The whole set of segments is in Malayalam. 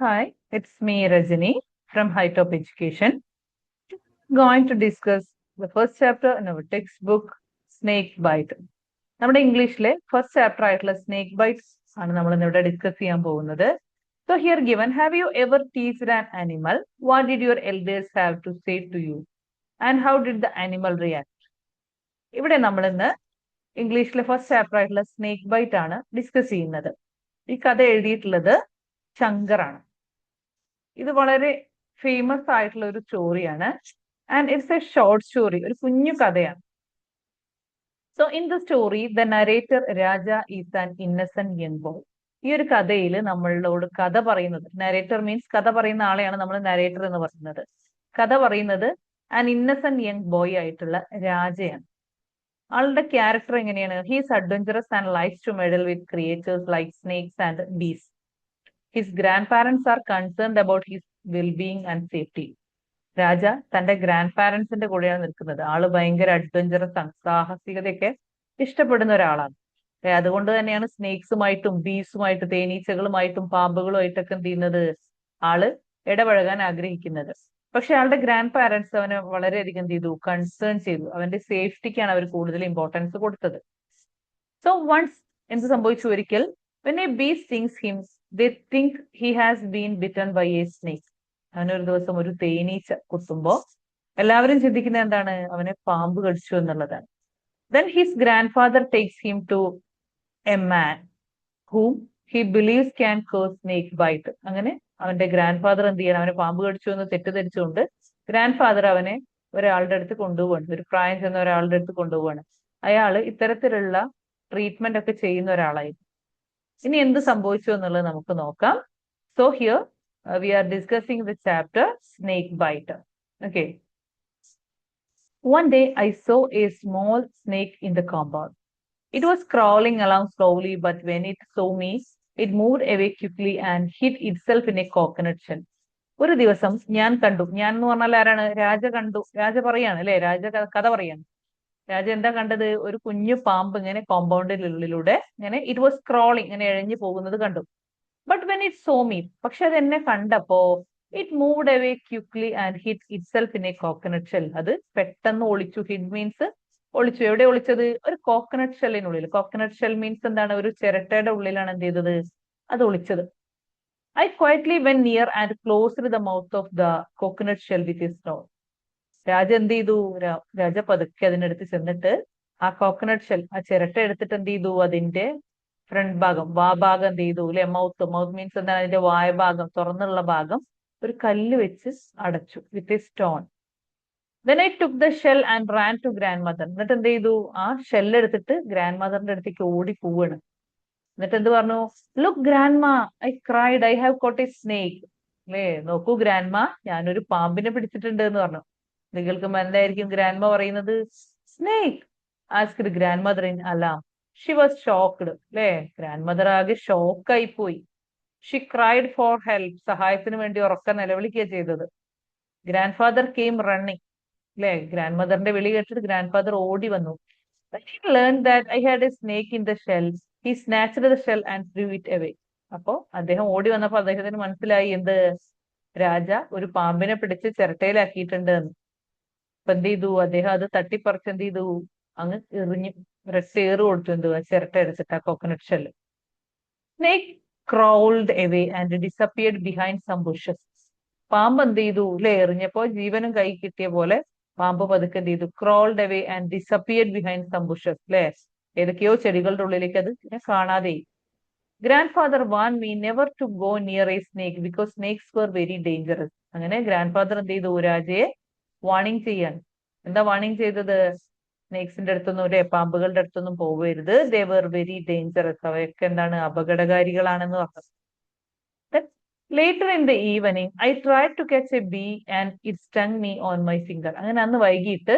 Hi, it's me Rajini from High Top Education. Going to discuss the first chapter in our textbook, Snake Bite. നമ്മുടെ ഇംഗ്ലീഷിലെ ഫസ്റ്റ് ചാപ്റ്റർ ആയിട്ടുള്ള സ്നേക്ക് ബൈറ്റ്സ് ആണ് നമ്മൾ ഇവിടെ ഡിസ്കസ് ചെയ്യാൻ പോകുന്നത്. So here given, have you ever teased an animal? What did your elders have to say to you and how did the animal react? ഇവിടെ നമ്മൾ ഇന്ന് ഇംഗ്ലീഷിലെ ഫസ്റ്റ് ചാപ്റ്റർ ആയിട്ടുള്ള സ്നേക്ക് ബൈറ്റ് ആണ് ഡിസ്കസ് ചെയ്യുന്നത്. ഈ കഥ എഴുതിയിട്ടുള്ളത് ശങ്കറാണ്. ഇത് വളരെ ഫേമസ് ആയിട്ടുള്ള ഒരു സ്റ്റോറിയാണ്. And it's a short story, ഒരു കുഞ്ഞു കഥയാണ്. So in the story the narrator Raja is an innocent young boy. ഈ ഒരു കഥയിൽ നമ്മളോട് കഥ പറയുന്നത്, നരേറ്റർ മീൻസ് കഥ പറയുന്ന ആളെയാണ് നമ്മൾ നരേറ്റർ എന്ന് പറയുന്നത്. കഥ പറയുന്നത് ആൻ ഇന്നസെന്റ് യങ് ബോയ് ആയിട്ടുള്ള രാജയാണ്. ആളുടെ ക്യാരക്ടർ എങ്ങനെയാണ്? He's adventurous and likes to meddle with creatures like snakes and bees. His grandparents are concerned about his wellbeing and safety. Raja തന്റെ ഗ്രാൻഡ് പാരന്റ്സിന്റെ കൂടെയാണ് നിൽക്കുന്നത്. ആള് ഭയങ്കര അഡ്വഞ്ചറസ് ആണ്, സാഹസികതയൊക്കെ ഇഷ്ടപ്പെടുന്ന ഒരാളാണ്. അതുകൊണ്ട് തന്നെയാണ് സ്നേക്സുമായിട്ടും ബീസുമായിട്ടും തേനീച്ചകളുമായിട്ടും പാമ്പുകളുമായിട്ടൊക്കെ എന്ത് ചെയ്യുന്നത്, ആള് ഇടപഴകാൻ ആഗ്രഹിക്കുന്നത്. പക്ഷെ ആളുടെ ഗ്രാൻഡ് പാരന്റ്സ് അവനെ വളരെയധികം എന്ത് ചെയ്തു, കൺസേൺ ചെയ്തു. അവന്റെ സേഫ്റ്റിക്കാണ് അവർ കൂടുതൽ ഇമ്പോർട്ടൻസ് കൊടുത്തത്. സോ വൺസ് എന്ത് സംഭവിച്ചു, ഒരിക്കൽ when a bee stings him, they think he has been bitten by a snake. അവനൊരു ദിവസം ഒരു തേനീച്ച കുത്തുമ്പോ എല്ലാവരും ചിന്തിക്കുന്നത് എന്താണ്, അവനെ പാമ്പ് കടിച്ചു എന്നുള്ളതാണ്. Then his grandfather takes him to a man whom he believes can cause snake bite. അങ്ങനെ അവന്റെ ഗ്രാൻഡ് ഫാദർ എന്ത് ചെയ്യണം, അവനെ പാമ്പ് കടിച്ചു എന്ന് തെറ്റിദ്ധരിച്ചുകൊണ്ട് ഗ്രാൻഡ് ഫാദർ അവനെ ഒരാളുടെ അടുത്ത് കൊണ്ടുപോവാണ്, ഒരു പ്രായം ചെന്ന ഒരാളുടെ അടുത്ത് കൊണ്ടുപോവാണ്. അയാള് ഇത്തരത്തിലുള്ള ട്രീറ്റ്മെന്റ് ഒക്കെ ചെയ്യുന്ന ഒരാളായിരുന്നു. ഇനി എന്ത് സംഭവിച്ചു എന്നുള്ളത് നമുക്ക് നോക്കാം. So here we are discussing the chapter Snake Bite. Okay. One day I saw a small snake in the compound. It was crawling along slowly, but when it saw me, it moved away quickly and hid itself in a coconut shell. ഒരു ദിവസം ഞാൻ കണ്ടു, ഞാൻ എന്ന് പറഞ്ഞാൽ ആരാണ്? രാജ കണ്ടു. രാജ പറയാണ് അല്ലെ, രാജ കഥ പറയാണ്. രാജ എന്താ കണ്ടത്? ഒരു കുഞ്ഞു പാമ്പ് ഇങ്ങനെ കോമ്പൗണ്ടിനുള്ളിലൂടെ ഇങ്ങനെ ഇറ്റ് വാസ് ക്രോളിങ്, ഇങ്ങനെ എഴഞ്ഞു പോകുന്നത് കണ്ടു. But when it saw me, പക്ഷെ അത് എന്നെ കണ്ടപ്പോ it moved away quickly and hid itself in a coconut shell. അത് പെട്ടെന്ന് ഒളിച്ചു. ഹിഡ് മീൻസ് ഒളിച്ചു. എവിടെ ഒളിച്ചത്? ഒരു കോക്കനട്ട് ഷെല്ലിനുള്ളിൽ. കോക്കനട്ട് ഷെൽ മീൻസ് എന്താണ്? ഒരു ചിരട്ടയുടെ ഉള്ളിലാണ് എന്ത് ചെയ്തത്, അത് ഒളിച്ചത്. I quietly went near and closed the mouth of the coconut shell with his nose. Raja എന്ത് ചെയ്തു? രാജ പതുക്കെ അതിനടുത്ത് ചെന്നിട്ട് ആ കോക്കനട്ട് ഷെൽ, ആ ചിരട്ട എടുത്തിട്ട് എന്ത് ചെയ്തു, അതിന്റെ ഫ്രണ്ട് ഭാഗം, ഭാഗം എന്ത് ചെയ്തു അല്ലെ, മൗത്ത് മീൻസ് എന്താണ്, അതിന്റെ വായ ഭാഗം, തുറന്നുള്ള ഭാഗം ഒരു കല്ല് വെച്ച് അടച്ചു, with a stone. Then I took the shell and ran to grandmother. എന്നിട്ട് എന്ത് ചെയ്തു, ആ ഷെല്ല് എടുത്തിട്ട് ഗ്രാൻഡ് മദറിന്റെ അടുത്തേക്ക് ഓടി പോവാണ്. എന്നിട്ട് എന്ത് പറഞ്ഞു? Look grandma, I cried, I have caught a snake. അല്ലേ, നോക്കൂ ഗ്രാൻഡ്മ, ഞാനൊരു പാമ്പിനെ പിടിച്ചിട്ടുണ്ട് എന്ന് പറഞ്ഞു. നിങ്ങൾക്ക് എന്തായിരിക്കും ഗ്രാൻഡ്മ പറയുന്നത്? Snake. Asked grandmother in alarm. She was shocked. അല്ലേ, ഗ്രാൻഡ് മദർ ആകെ ഷോക്കായി പോയി. She cried for help. സഹായത്തിന് വേണ്ടി ഉറക്ക നിലവിളിക്കുക ചെയ്തത്. Grandfather came running. അല്ലെ, ഗ്രാൻഡ് മദറിന്റെ വിളി കേട്ടിട്ട് ഗ്രാൻഡ് ഫാദർ ഓടി വന്നു. Learn that I had a snake in the shell, he snatched the shell and threw it away. അപ്പോ അദ്ദേഹം ഓടി വന്നപ്പോ അദ്ദേഹത്തിന് മനസ്സിലായി എന്ത്, രാജ ഒരു പാമ്പിനെ പിടിച്ച് ചിരട്ടയിലാക്കിയിട്ടുണ്ട് എന്ന്. അപ്പൊ എന്ത് ചെയ്തു, അദ്ദേഹം അത് തട്ടിപ്പറിച്ച് എന്ത് ചെയ്തു, അങ്ങ് എറിഞ്ഞു, ഒരൊറ്റ ഏറ് കൊടുത്തു. എന്തുവാ, ചിരട്ട എടുത്തിട്ട് ആ coconut shell. Snake crawled away and disappeared behind some bushes. പാമ്പ് എന്ത് ചെയ്തു അല്ലെ, എറിഞ്ഞപ്പോ ജീവനും കൈ കിട്ടിയ പോലെ പാമ്പ് പതുക്കെ എന്ത് ചെയ്തു, crawled away and disappeared behind some bushes. അല്ലെ, ഏതൊക്കെയോ ചെടികളുടെ ഉള്ളിലേക്ക് അത് കാണാതെ. Grandfather warn me never to go near a snake because snakes were very dangerous. അങ്ങനെ ഗ്രാൻഡ് ഫാദർ എന്ത് ചെയ്തു, രാജയെ വാണിംഗ് ചെയ്യാണ്. എന്താ വാണിംഗ് ചെയ്തത്? സ്നേക്സിന്റെ അടുത്തൊന്നും അല്ലെ, പാമ്പുകളുടെ അടുത്തൊന്നും പോകരുത്. They were very dangerous. അവയൊക്കെ എന്താണ്, അപകടകാരികളാണെന്ന് പറഞ്ഞു. Later in the evening I try to catch a bee and it stung me on my finger. അങ്ങനെ അന്ന് വൈകിട്ട്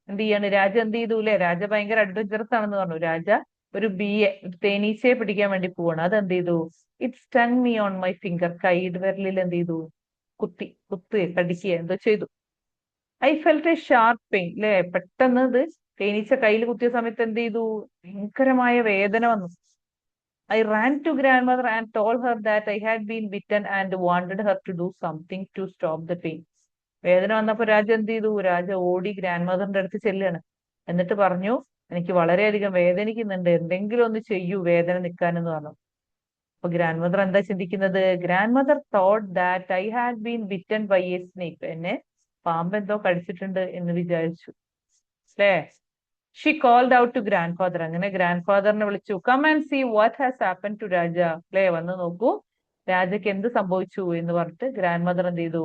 എന്ത് ചെയ്യാണ്, രാജ എന്ത് ചെയ്തു അല്ലെ, രാജ ഭയങ്കര അഡ്വഞ്ചറസ് ആണെന്ന് പറഞ്ഞു. രാജ ഒരു ബീയെ, ഒരു തേനീച്ചയെ പിടിക്കാൻ വേണ്ടി പോവാണ്. അത് എന്ത് ചെയ്തു, it stung me on my finger. കൈയുടെ വിരലിൽ എന്ത് ചെയ്തു, കുത്തുക, കടിക്കുക എന്തോ ചെയ്തു. I felt a sharp pain. അല്ലെ, പെട്ടെന്ന് ഇത് തേനീച്ച കയ്യിൽ കുത്തിയ സമയത്ത് എന്ത് ചെയ്തു, ഭയങ്കരമായ വേദന വന്നു. I ran to grandmother and told her that I had been bitten and wanted her to do something to stop the pain. വേദന വന്നപ്പോ രാജ എന്ത് ചെയ്തു? രാജ ഓടി ഗ്രാൻഡ് മദറിന്റെ അടുത്ത് ചെല്ലുകയാണ്. എന്നിട്ട് പറഞ്ഞു, എനിക്ക് വളരെയധികം വേദനിക്കുന്നുണ്ട്, എന്തെങ്കിലും ഒന്ന് ചെയ്യൂ വേദന നിൽക്കാനെന്ന് പറഞ്ഞു. അപ്പൊ ഗ്രാൻഡ് മദർ എന്താ ചിന്തിക്കുന്നത്? Grandmother thought that I had been bitten by a snake. എന്നെ പാമ്പ് എന്തോ കടിച്ചിട്ടുണ്ട് എന്ന് വിചാരിച്ചു, അല്ലേ? She called out to grandfather. അങ്ങനെ ഗ്രാൻഡ് ഫാദറിനെ വിളിച്ചു. Come and see what has happen to Raja. അല്ലേ, വന്ന് നോക്കൂ രാജയ്ക്ക് എന്ത് സംഭവിച്ചു എന്ന് പറഞ്ഞിട്ട് ഗ്രാൻഡ് മദർ എന്ത് ചെയ്തു?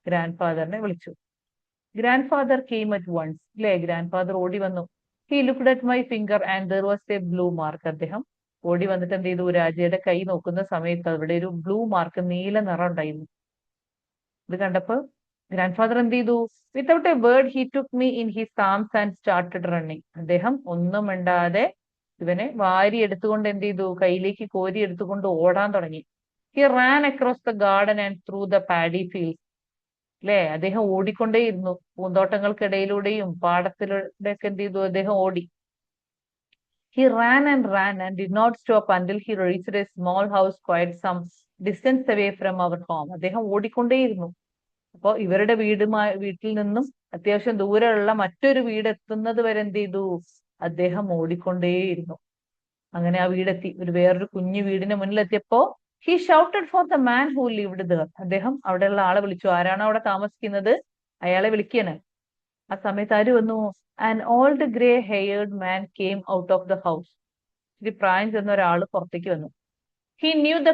ഗ്രാൻഡ് ഫാദറിനെ വിളിച്ചു. Grandfather came at once. അല്ലേ, ഗ്രാൻഡ് ഫാദർ ഓടി വന്നു. He looked at my finger and there was a blue mark. അദ്ദേഹം ഓടി വന്നിട്ട് എന്ത് ചെയ്തു? രാജയുടെ കൈ നോക്കുന്ന സമയത്ത് അവിടെ ഒരു ബ്ലൂ മാർക്ക്, നീല നിറം ഉണ്ടായിരുന്നു. ഇത് കണ്ടപ്പോ ഗ്രാൻഡ് ഫാദർ എന്ത് ചെയ്തു? Without A word he took me in his arms and started running. അദ്ദേഹം ഒന്നും മിണ്ടാതെ ഇവനെ വാരി എടുത്തുകൊണ്ട് എന്ത് ചെയ്തു? കയ്യിലേക്ക് കോരി എടുത്തുകൊണ്ട് ഓടാൻ തുടങ്ങി. He ran across the garden and through the paddy field. അല്ലേ, അദ്ദേഹം ഓടിക്കൊണ്ടേയിരുന്നു. പൂന്തോട്ടങ്ങൾക്കിടയിലൂടെയും പാടത്തിലൂടെയൊക്കെ എന്ത് ചെയ്തു? അദ്ദേഹം ഓടി. He ran and did not stop until he reached a small house quite some distance away from our home. അദ്ദേഹം ഓടിക്കൊണ്ടേയിരുന്നു. അപ്പൊ ഇവരുടെ വീട്ടിൽ നിന്നും അത്യാവശ്യം ദൂരെയുള്ള മറ്റൊരു വീട് എത്തുന്നത് വരെ എന്ത് ചെയ്തു? അദ്ദേഹം ഓടിക്കൊണ്ടേയിരുന്നു. അങ്ങനെ ആ വീടെത്തി. വേറൊരു കുഞ്ഞു വീടിന് മുന്നിലെത്തിയപ്പോ he shouted for the man who lived there. അദ്ദേഹം അവിടെയുള്ള ആളെ വിളിച്ചു. ആരാണോ അവിടെ താമസിക്കുന്നത് അയാളെ വിളിക്കാണ്. ആ സമയത്ത് ആര് വന്നു? An old grey haired man came out of the house. ഇത്തിരി പ്രായം ചെന്ന ഒരാൾ പുറത്തേക്ക് വന്നു. He knew the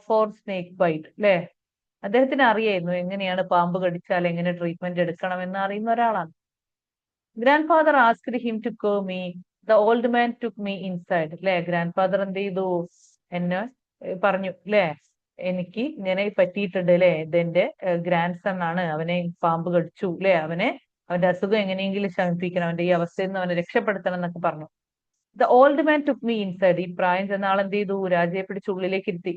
for snake bite. അല്ലേ, അദ്ദേഹത്തിന് അറിയായിരുന്നു എങ്ങനെയാണ് പാമ്പ് കടിച്ചാൽ എങ്ങനെ ട്രീറ്റ്മെന്റ് എടുക്കണം എന്ന് അറിയുന്ന ഒരാളാണ്. Grandfather asked him to cure me. The old man took me inside. അല്ലെ, ഗ്രാൻഡ് ഫാദർ എന്ത് ചെയ്തു? എന്നെ പറഞ്ഞു, അല്ലെ, എനിക്ക് ഇങ്ങനെ പറ്റിയിട്ടുണ്ട്, അല്ലെ, ഇതെന്റെ ഗ്രാൻഡ് സൺ ആണ്, അവനെ പാമ്പ് കടിച്ചു, അല്ലെ, അവന്റെ അസുഖം എങ്ങനെയെങ്കിലും ശമിപ്പിക്കണം, അവന്റെ ഈ അവസ്ഥയിൽ നിന്ന് അവനെ രക്ഷപ്പെടുത്തണം എന്നൊക്കെ പറഞ്ഞു. The old man took me inside. ഈ പ്രായം ചെന്ന ആൾ എന്ത് ചെയ്തു? രാജയെ പിടിച്ച് ഉള്ളിലേക്ക് ഇരുത്തി.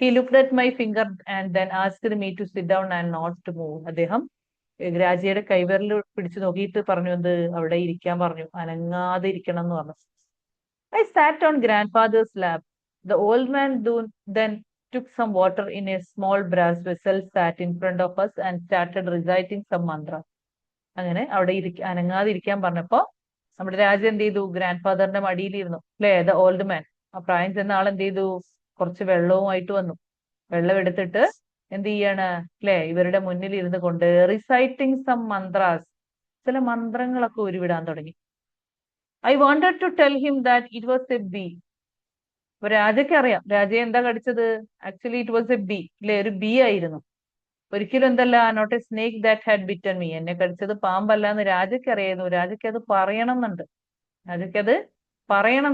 He looked at my finger and then asked me to sit down and not to move. അദ്ദേഹം രാജയുടെ കൈവിരൽ പിടിച്ചു നോക്കിയിട്ട് പറഞ്ഞു, എന്ത്? അവിടെ ഇരിക്കാൻ പറഞ്ഞു, അനങ്ങാതെ ഇരിക്കണം എന്ന് പറഞ്ഞു. I sat on grandfather's lap. The old man then took some water in a small brass vessel, sat in front of us and started reciting some mantra. അങ്ങനെ അവിടെ അനങ്ങാതെ ഇരിക്കാൻ പറഞ്ഞപ്പോ നമ്മുടെ രാജ എന്ത് ചെയ്തു? ഗ്രാൻഡ് ഫാദറിന്റെ മടിയിലിരുന്നു. അല്ലെ, ദ ഓൾഡ് മാൻ, ആ പ്രായം ചെന്ന ആൾ എന്ത് ചെയ്തു? കുറച്ച് വെള്ളവുമായിട്ട് വന്നു. വെള്ളം എടുത്തിട്ട് എന്ത് ചെയ്യാണ്? അല്ലെ, ഇവരുടെ മുന്നിൽ ഇരുന്ന് കൊണ്ട് റിസൈറ്റിംഗ് സം മന്ത്രാസ്, ചില മന്ത്രങ്ങളൊക്കെ ഉരുവിടാൻ തുടങ്ങി. I wanted to tell him that it was a bee. അപ്പൊ രാജയ്ക്ക് അറിയാം രാജയെ എന്താ കടിച്ചത്. Actually it was a bee. അല്ലെ, ഒരു ബി ആയിരുന്നു. ഒരിക്കലും എന്തല്ല, not a snake that had bitten me. എന്നെ കടിച്ചത് പാമ്പല്ല എന്ന് രാജയ്ക്ക് അറിയായിരുന്നു. രാജയ്ക്ക് അത് പറയണം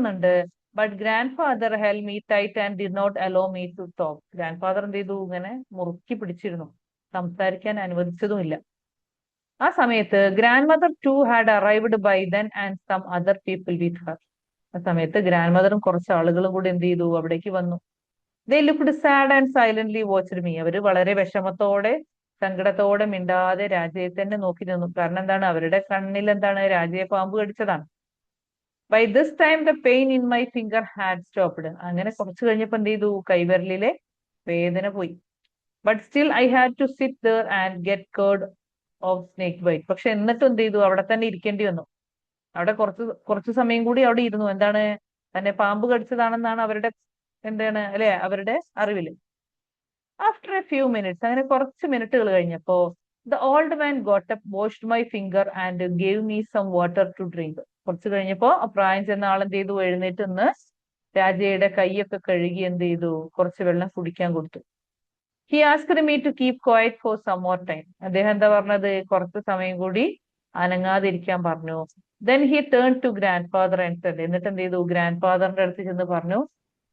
എന്നുണ്ട്. But grandfather held me tight and did not allow me to talk. Grandfather എന്ത് ചെയ്തു? ഇങ്ങനെ മുറുക്കി പിടിച്ചിരുന്നു, സംസാരിക്കാൻ അനുവദിച്ചതുമില്ല. ആ സമയത്ത് grandmother too had arrived by then and some other people with her. ആ സമയത്ത് ഗ്രാൻഡ് മദറും കുറച്ച് ആളുകളും കൂടി എന്ത് ചെയ്തു? അവിടേക്ക് വന്നു. They looked sad and silently watched me. അവര് വളരെ വിഷമത്തോടെ സങ്കടത്തോടെ മിണ്ടാതെ രാജയെ തന്നെ നോക്കി നിന്നു. കാരണം എന്താണ്? അവരുടെ കണ്ണിൽ എന്താണ്? രാജയെ പാമ്പ് കടിച്ചതാണ്. By this time the pain in my finger had stopped. അങ്ങനെ കുറച്ച് കഴിഞ്ഞപ്പോ എന്ത് ചെയ്തു? കൈവിരലിലെ വേദന പോയി. But still I had to sit there and get cared of snake bite. പക്ഷെ എന്നിട്ടും എന്ത് ചെയ്തു? അവിടെ തന്നെ ഇരിക്കേണ്ടി വന്നു. അവിടെ കുറച്ച് സമയം കൂടി അവിടെ ഇരുന്നു. എന്താണ്? തന്നെ പാമ്പ് കടിച്ചതാണെന്നാണ് അവരുടെ അറിവില്. ആഫ്റ്റർ എ ഫ്യൂ മിനിറ്റ്സ്, അങ്ങനെ കുറച്ച് മിനിറ്റുകൾ കഴിഞ്ഞപ്പോ the old man got up, washed my finger and gave me some water to drink. കുറച്ച് കഴിഞ്ഞപ്പോ ആ പ്രായം ചെന്ന ആൾ എന്ത് ചെയ്തു? എഴുന്നേറ്റ് നിന്ന് രാജയുടെ കൈയൊക്കെ കഴുകി എന്ത് ചെയ്തു? കുറച്ച് വെള്ളം കുടിക്കാൻ കൊടുത്തു. He asked me to keep quiet for some more time. അദ്ദേഹം എന്താ പറഞ്ഞത്? കുറച്ച് സമയം കൂടി അനങ്ങാതിരിക്കാൻ പറഞ്ഞു. Then he turn to grandfather and said. എന്നിട്ട് എന്ത് ചെയ്തു? ഗ്രാൻഡ് ഫാദറിന്റെ അടുത്ത് ചെന്ന് പറഞ്ഞു,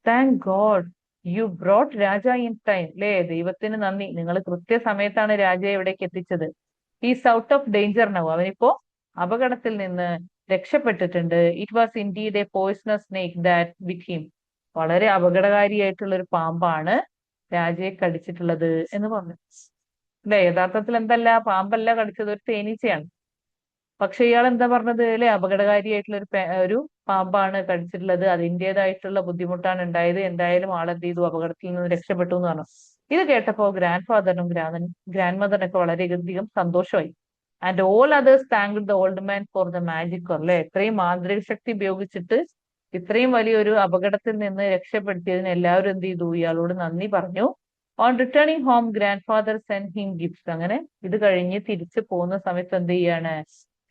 thank God you brought Raja in time. അല്ലേ, ദൈവത്തിന് നന്ദി, നിങ്ങൾ കൃത്യസമയത്താണ് രാജയെ ഇവിടേക്ക് എത്തിച്ചത്. He's out of danger now. അവനിപ്പോ അപകടത്തിൽ നിന്ന് രക്ഷപ്പെട്ടിട്ടുണ്ട്. It was indeed a poisonous snake that bit him. വളരെ അപകടകാരിയായിട്ടുള്ള ഒരു പാമ്പാണ് രാജയെ കടിച്ചിട്ടുള്ളത് എന്ന് പറഞ്ഞു. അല്ലെ, യഥാർത്ഥത്തിൽ എന്തല്ല, പാമ്പല്ല കടിച്ചത്, ഒരു തേനീച്ചയാണ്. പക്ഷെ ഇയാൾ എന്താ പറഞ്ഞത് അല്ലെ, അപകടകാരിയായിട്ടുള്ള ഒരു പാമ്പാണ് കടിച്ചിട്ടുള്ളത്, അതിൻ്റെതായിട്ടുള്ള ബുദ്ധിമുട്ടാണ് ഉണ്ടായത്, എന്തായാലും ആളെന്ത് ചെയ്തു, അപകടത്തിൽ നിന്ന് രക്ഷപ്പെട്ടു എന്ന് പറഞ്ഞു. ഇത് കേട്ടപ്പോ ഗ്രാൻഡ് ഫാദറിനും ഗ്രാൻഡ് മദറിനൊക്കെ വളരെയധികം സന്തോഷമായി. And all others thank the old man for the magic, അല്ലെ, ഇത്രയും മാന്ത്രിക ശക്തി ഉപയോഗിച്ചിട്ട് ഇത്രയും വലിയൊരു അപകടത്തിൽ നിന്ന് രക്ഷപ്പെടുത്തിയതിന് എല്ലാവരും എന്ത് ചെയ്തു, ഇയാളോട് നന്ദി പറഞ്ഞു. On returning home grand father send him gifts. അങ്ങനെ ഇത് കഴിഞ്ഞ് തിരിച്ചു പോകുന്ന സമയത്ത് എന്ത് ചെയ്യാണ്,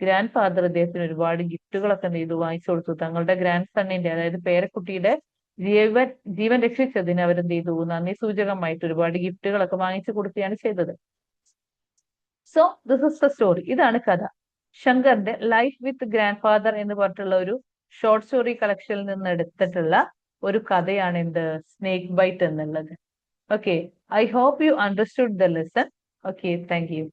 ഗ്രാൻഡ് ഫാദർ അദ്ദേഹത്തിന് ഒരുപാട് ഗിഫ്റ്റുകളൊക്കെ എന്ത് ചെയ്തു, വാങ്ങിച്ചു കൊടുത്തു. തങ്ങളുടെ ഗ്രാൻഡ് സണ്ണിന്റെ, അതായത് പേരക്കുട്ടിയുടെ ജീവൻ ജീവൻ രക്ഷിച്ചതിന് അവരെന്ത് ചെയ്തു, നന്ദി സൂചകമായിട്ട് ഒരുപാട് ഗിഫ്റ്റുകളൊക്കെ വാങ്ങിച്ചു കൊടുക്കുകയാണ് ചെയ്തത്. So this is the story. ഇതാണ് കഥ. ശങ്കറിന്റെ ലൈഫ് വിത്ത് ഗ്രാൻഡ് ഫാദർ എന്ന് പറഞ്ഞിട്ടുള്ള ഒരു ഷോർട്ട് സ്റ്റോറി കളക്ഷനിൽ നിന്ന് എടുത്തിട്ടുള്ള ഒരു കഥയാണ് എന്ത്, സ്നേക്ക് ബൈറ്റ് എന്നുള്ളത്. Okay, I hope you understood the lesson. Okay, thank you.